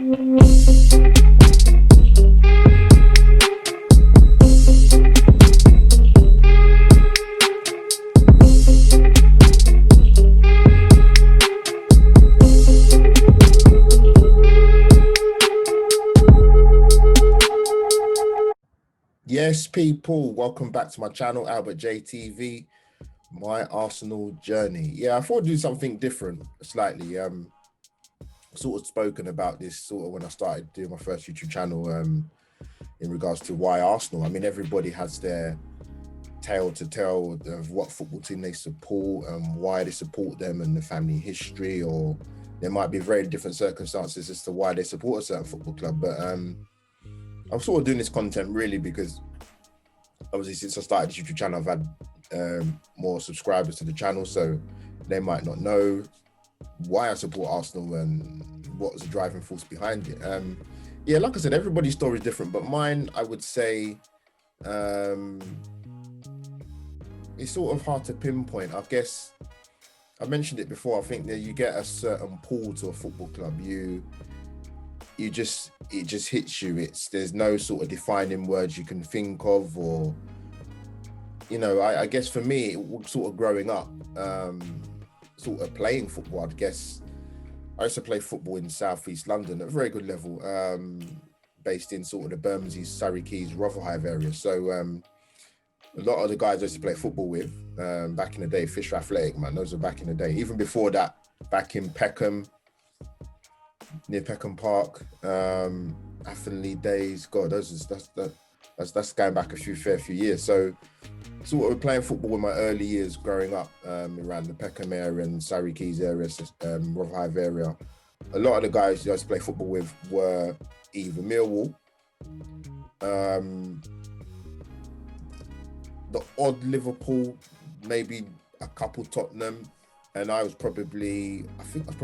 Yes, people, welcome back to my channel, Albert JTV, my Arsenal journey. Yeah, I thought I'd do something different, slightly. Sort of spoken about this sort of when I started doing my first YouTube channel in regards to why Arsenal. I mean, everybody has their tale to tell of what football team they support and why they support them and the family history, or there might be very different circumstances as to why they support a certain football club. But I'm sort of doing this content really because obviously since I started this YouTube channel, I've had more subscribers to the channel, so they might not know why I support Arsenal and what was the driving force behind it. Yeah, like I said, everybody's story is different, but mine, I would say, it's sort of hard to pinpoint. I guess I mentioned it before. I think that you get a certain pull to a football club. It just hits you. There's no sort of defining words you can think of, or I guess for me, it was sort of growing up, sort of playing football. I guess I used to play football in South East London at a very good level, based in sort of the Bermondsey, Surrey Quays, Rotherhithe area. So a lot of the guys I used to play football with back in the day, Fisher Athletic, man, those were back in the day. Even before that, back in Peckham, near Peckham Park, Athenley days. God, that's going back a fair few years. So sort of playing football in my early years growing up around the Peckham area and Surrey Quays area, Rotherhithe area. A lot of the guys I used to play football with were either Millwall, the odd Liverpool, maybe a couple Tottenham, and I think I was probably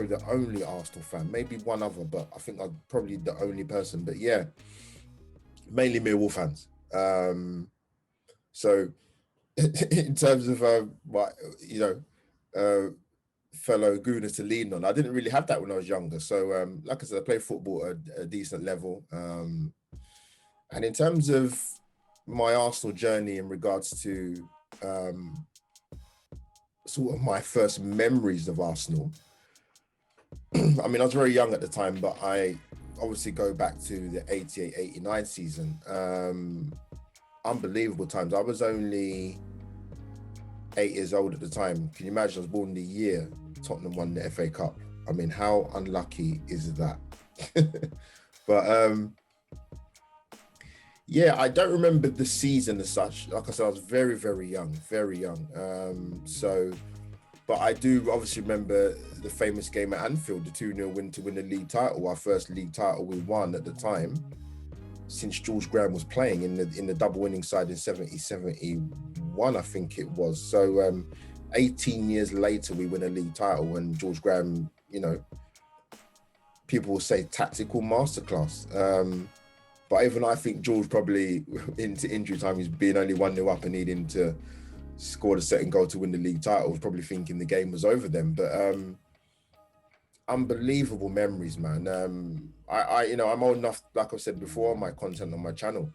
the only Arsenal fan, maybe one other, but I think I'm probably the only person. But yeah, mainly Millwall fans. So in terms of fellow Gooners to lean on, I didn't really have that when I was younger. So like I said, I played football at a decent level. And in terms of my Arsenal journey in regards to sort of my first memories of Arsenal, I mean, I was very young at the time, but I obviously go back to the 88-89 season. Unbelievable times. I was only 8 years old at the time. Can you imagine? I was born the year Tottenham won the FA Cup. I mean, how unlucky is that? But yeah, I don't remember the season as such. Like I said, I was very, very young, very young. But I do obviously remember the famous game at Anfield, the 2-0 win to win the league title, our first league title we won at the time, since George Graham was playing in the double winning side in 70-71, I think it was. So 18 years later, we win a league title, and George Graham, people will say tactical masterclass. But even I think George probably into injury time, he's being only 1-0 up and needing to score the second goal to win the league title, was probably thinking the game was over then. But unbelievable memories, man. I'm old enough, like I've said before, my content on my channel,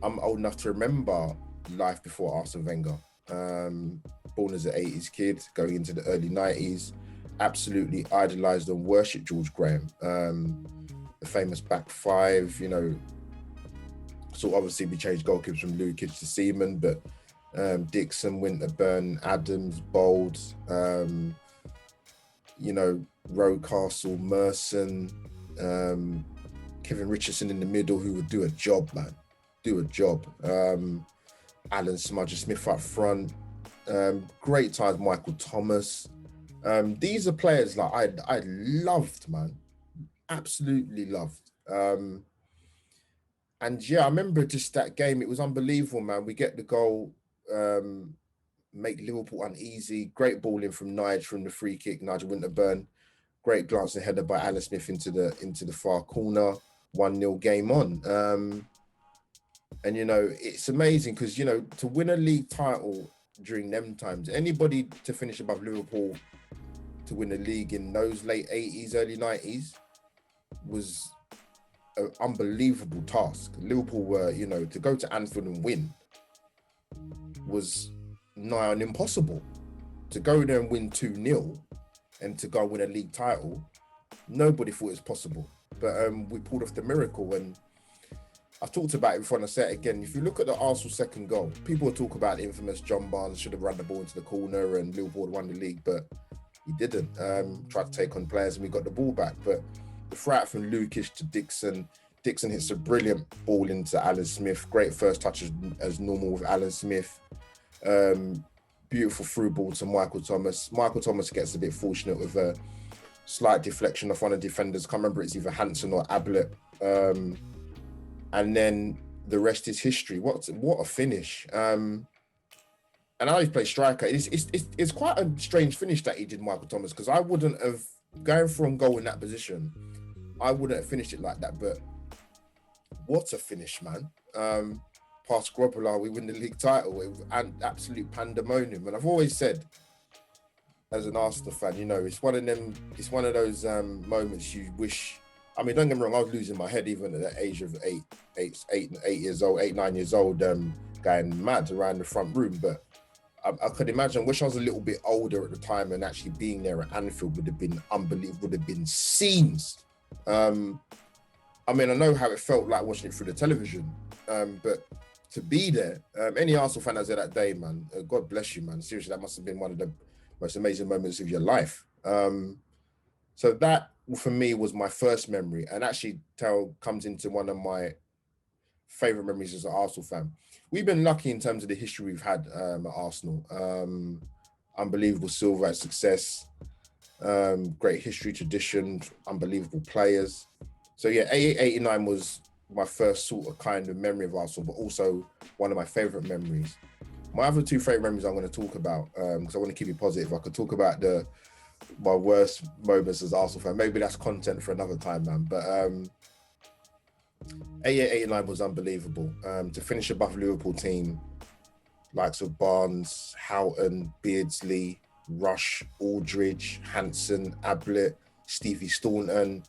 I'm old enough to remember life before Arsene Wenger. Born as an 80s kid, going into the early 90s, absolutely idolized and worshipped George Graham. The famous back five, so obviously we changed goalkeepers from Lukic to Seaman, but Dixon, Winterburn, Adams, Bold, Rocastle, Merson, Kevin Richardson in the middle, who would do a job, man. Do a job. Alan Smudger-Smith up front. Great times, Michael Thomas. These are players like I loved, man. Absolutely loved. And yeah, I remember just that game. It was unbelievable, man. We get the goal, make Liverpool uneasy. Great ball in from Nigel from the free kick, Nigel Winterburn. Great glancing header by Alan Smith into the far corner. 1-0 game on. And it's amazing because to win a league title during them times, anybody to finish above Liverpool to win a league in those late 80s, early 90s was an unbelievable task. Liverpool were, to go to Anfield and win was nigh on impossible. To go there and win 2-0 and to go and win a league title, nobody thought it was possible. But we pulled off the miracle, and I've talked about it before and I say it again. If you look at the Arsenal second goal, people will talk about the infamous John Barnes should have run the ball into the corner and Liverpool won the league, but he didn't. Tried to take on players and we got the ball back. But the threat from Lukic to Dixon hits a brilliant ball into Alan Smith. Great first touch as normal with Alan Smith. Beautiful through ball to Michael Thomas. Michael Thomas gets a bit fortunate with a slight deflection off one of the defenders. Can't remember, it's either Hansen or Ablett. And then the rest is history. What a finish. And I know he plays striker. It's quite a strange finish that he did, Michael Thomas, because I wouldn't have, going for a goal in that position, I wouldn't have finished it like that. But what a finish, man. Past Grobbelaar, we win the league title. It was an absolute pandemonium. And I've always said, as an Arsenal fan, it's one of those moments you wish. I mean, don't get me wrong, I was losing my head even at the age of 9 years old, going mad around the front room. But I could imagine, wish I was a little bit older at the time, and actually being there at Anfield would have been unbelievable, would have been scenes. I mean, I know how it felt like watching it through the television, but to be there, any Arsenal fan that was there that day, man, God bless you, man. Seriously, that must have been one of the most amazing moments of your life. So that, for me, was my first memory, and actually comes into one of my favourite memories as an Arsenal fan. We've been lucky in terms of the history we've had at Arsenal. Unbelievable silver at success, great history, tradition, unbelievable players. So yeah, 88-89 was my first sort of kind of memory of Arsenal, but also one of my favourite memories. My other two favourite memories I'm going to talk about, because I want to keep it positive. I could talk about my worst moments as Arsenal fan. Maybe that's content for another time, man. But 88-89 was unbelievable. To finish above Liverpool team, likes of Barnes, Houghton, Beardsley, Rush, Aldridge, Hansen, Ablett, Stevie Staunton,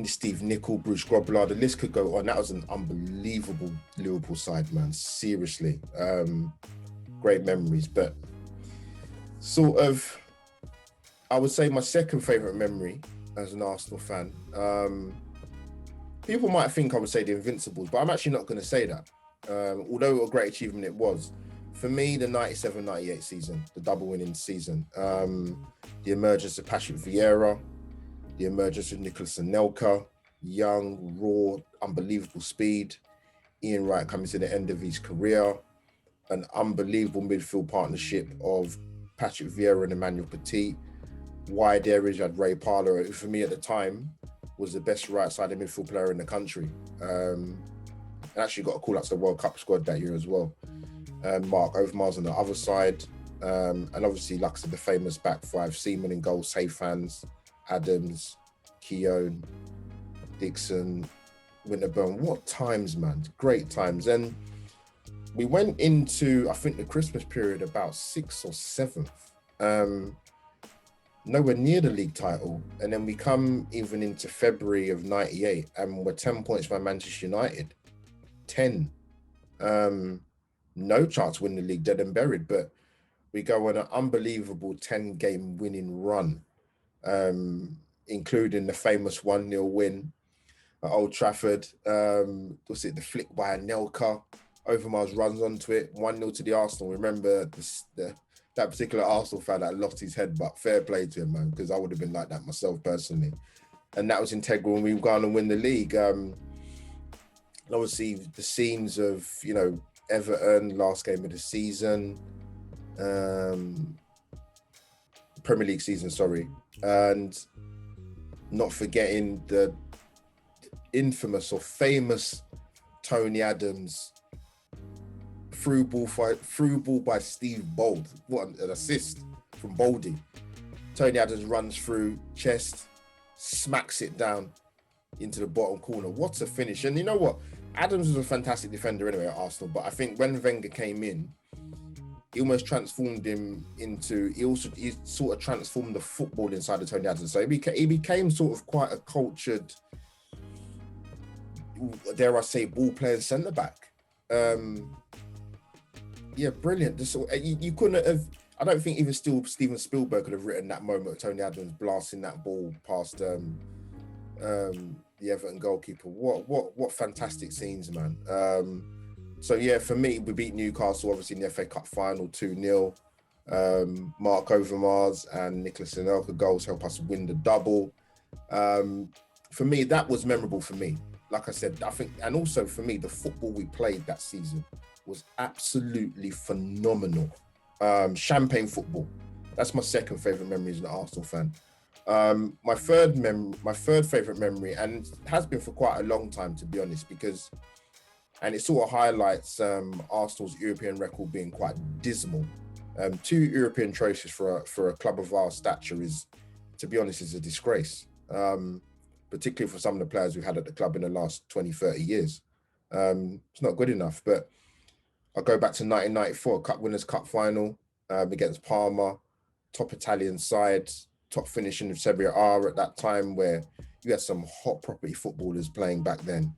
Steve Nicol, Bruce Grobbelaar, the list could go on. That was an unbelievable Liverpool side, man. Seriously. Great memories. But sort of, I would say my second favourite memory as an Arsenal fan, people might think I would say the Invincibles, but I'm actually not going to say that. Although a great achievement it was. For me, the 97-98 season, the double winning season, the emergence of Patrick Vieira, the emergence of Nicolas Anelka, young, raw, unbelievable speed. Ian Wright coming to the end of his career, an unbelievable midfield partnership of Patrick Vieira and Emmanuel Petit. Wide areas, you had Ray Parlour, who for me at the time was the best right-sided midfield player in the country. And actually got a call out to the World Cup squad that year as well. Mark Overmars on the other side. And obviously, like I said, the famous back five, Seaman in goal, safe hands, Adams, Keown, Dixon, Winterburn. What times, man. Great times. And we went into, I think, the Christmas period about 6th or 7th. Nowhere near the league title. And then we come even into February of 98 and we're 10 points by Manchester United. 10. No chance to win the league, dead and buried. But we go on an unbelievable 10-game winning run, including the famous 1-0 win at Old Trafford. Was it the flick by Anelka? Overmars runs onto it, 1-0 to the Arsenal. Remember that particular Arsenal fan that lost his head, but fair play to him, man, because I would have been like that myself personally. And that was integral when we were going to win the league. Obviously, the scenes of, Everton, last game of the season, Premier League season, sorry. And not forgetting the infamous or famous Tony Adams through ball by Steve Bold. What an assist from Boldy. Tony Adams runs through, chest, smacks it down into the bottom corner. What a finish. And you know what? Adams was a fantastic defender anyway at Arsenal, but I think when Wenger came in, he almost transformed him into, he sort of transformed the football inside of Tony Adams. So he became sort of quite a cultured dare I say, ball-playing centre-back. Yeah, brilliant. You couldn't have. I don't think even still Steven Spielberg could have written that moment of Tony Adams blasting that ball past the Everton goalkeeper. What fantastic scenes, man. So yeah, for me, we beat Newcastle obviously in the FA Cup final 2-0. Mark Overmars and Nicolas Anelka goals help us win the double. For me, that was memorable for me. Like I said, I think, and also for me, the football we played that season was absolutely phenomenal. Champagne football. That's my second favourite memory as an Arsenal fan. My third favourite memory, and it has been for quite a long time, to be honest, because, and it sort of highlights Arsenal's European record being quite dismal. 2 European trophies for a club of our stature is, to be honest, is a disgrace. Particularly for some of the players we've had at the club in the last 20, 30 years. It's not good enough, but I'll go back to 1994, Cup Winners' Cup final against Parma, top Italian side, top finishing of Serie A at that time, where you had some hot property footballers playing back then,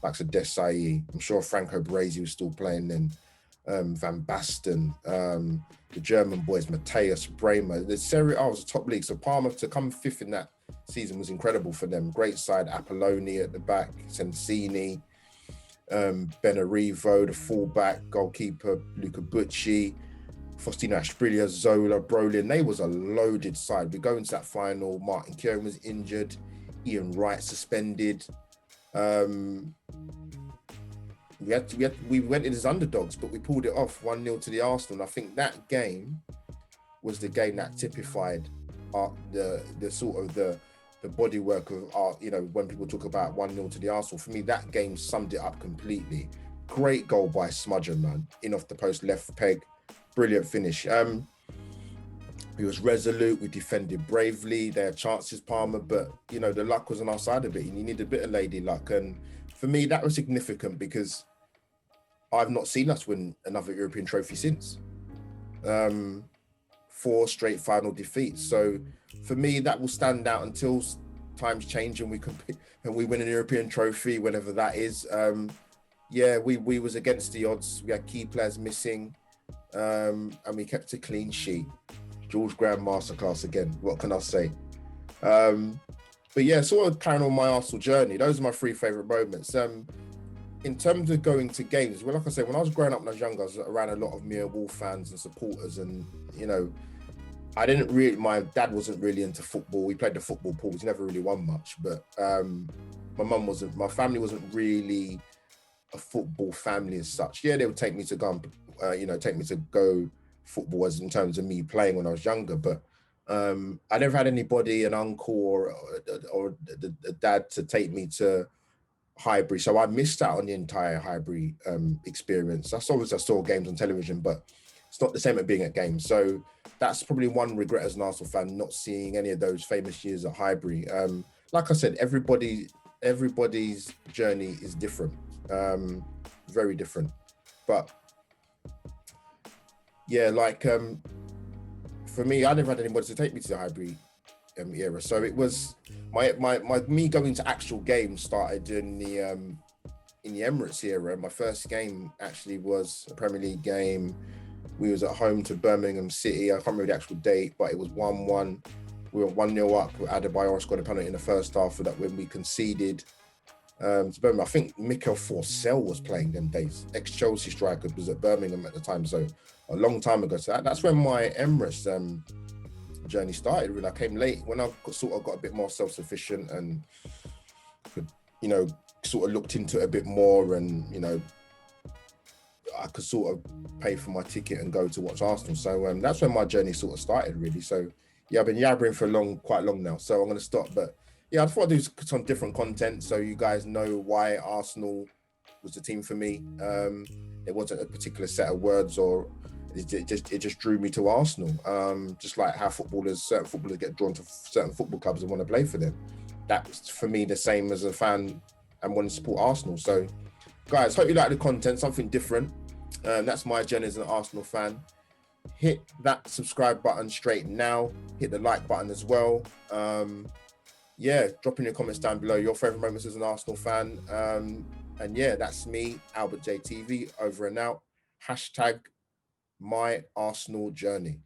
like Desai. I'm sure Franco Baresi was still playing then, Van Basten, the German boys, Mateus, Bremer. The Serie A was a top league, so Parma to come 5th in that season was incredible for them. Great side, Apolloni at the back, Sensini, Benarivo, the fullback, goalkeeper, Luca Bucci, Faustino Asprilla, Zola, Brolin. They was a loaded side. We go into that final, Martin Keown was injured, Ian Wright suspended. We went in as underdogs, but we pulled it off 1-0 to the Arsenal. And I think that game was the game that typified the sort of the bodywork of our, when people talk about 1-0 to the Arsenal. For me, that game summed it up completely. Great goal by Smudger, man. In off the post, left peg. Brilliant finish. We was resolute. We defended bravely. There are chances, Parma, but, the luck was on our side of it. You need a bit of lady luck. And for me, that was significant because I've not seen us win another European trophy since. 4 straight final defeats. So for me, that will stand out until times change and we compete and we win an European trophy, whenever that is. We was against the odds. We had key players missing, and we kept a clean sheet. George Graham masterclass again. What can I say? But yeah, sort of carrying on my Arsenal journey. Those are my 3 favourite moments. In terms of going to games, well, like I said, when I was growing up when I was younger, I was around a lot of Millwall fans and supporters, and my dad wasn't really into football. We played the football pool. We never really won much, but my family wasn't really a football family as such. Yeah, they would take me to go football as in terms of me playing when I was younger, but I never had anybody, an uncle or a dad to take me to Highbury, so I missed out on the entire Highbury experience. I saw games on television, but it's not the same as being at games. So that's probably one regret as an Arsenal fan, not seeing any of those famous years at Highbury. Like I said, everybody's journey is different, very different. But yeah, for me, I never had anybody to take me to the Highbury era. So it was me going to actual games started in the Emirates era. My first game actually was a Premier League game. We was at home to Birmingham City. I can't remember the actual date, but it was 1-1. We were 1-0 up. Adebayor scored a penalty in the first half for that when we conceded. To Birmingham, I think Mikel Forsell was playing them days. Ex-Chelsea striker was at Birmingham at the time, so a long time ago. So that's when my Emirates journey started. When I came late, when I got a bit more self-sufficient and could, sort of looked into it a bit more, and I could sort of pay for my ticket and go to watch Arsenal. So that's when my journey sort of started, really. So yeah, I've been yabbering for quite long now. So I'm going to stop. But yeah, I thought I'd do some different content so you guys know why Arsenal was the team for me. It wasn't a particular set of words, or it just drew me to Arsenal. Just like how certain footballers get drawn to certain football clubs and want to play for them. That's for me the same as a fan and want to support Arsenal. So guys, hope you like the content, something different. That's my journey as an Arsenal fan. Hit that subscribe button straight now. Hit the like button as well. yeah, drop in your comments down below your favorite moments as an Arsenal fan. And yeah, that's me, Albert JTV, over and out. Hashtag my Arsenal journey.